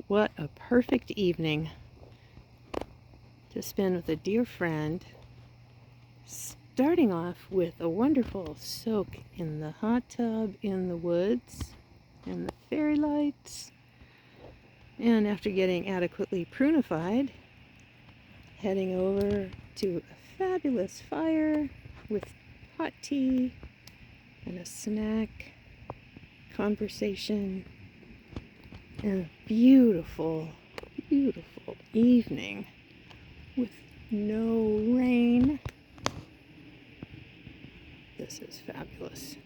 What a perfect evening to spend with a dear friend, starting off with a wonderful soak in the hot tub in the woods and the fairy lights, and after getting adequately prunified, heading over to a fabulous fire with hot tea and a snack, conversation, and a beautiful, beautiful evening with no rain. This is fabulous.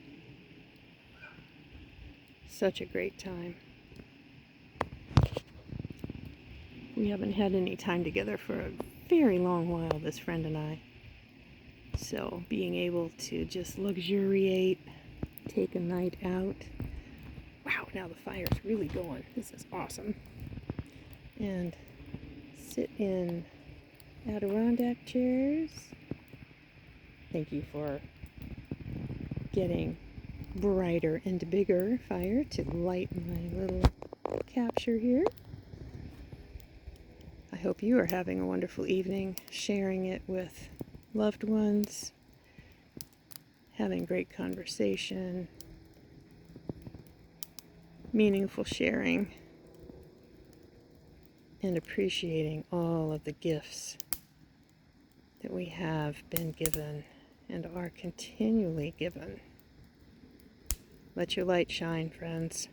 Such a great time. We haven't had any time together for a very long while, this friend and I. So being able to just luxuriate, take a night out. Wow, now the fire's really going. This is awesome. And sit in Adirondack chairs. Thank you for getting brighter and bigger fire to light my little capture here. I hope you are having a wonderful evening, sharing it with loved ones, having great conversation, meaningful sharing, and appreciating all of the gifts that we have been given and are continually given. Let your light shine, friends.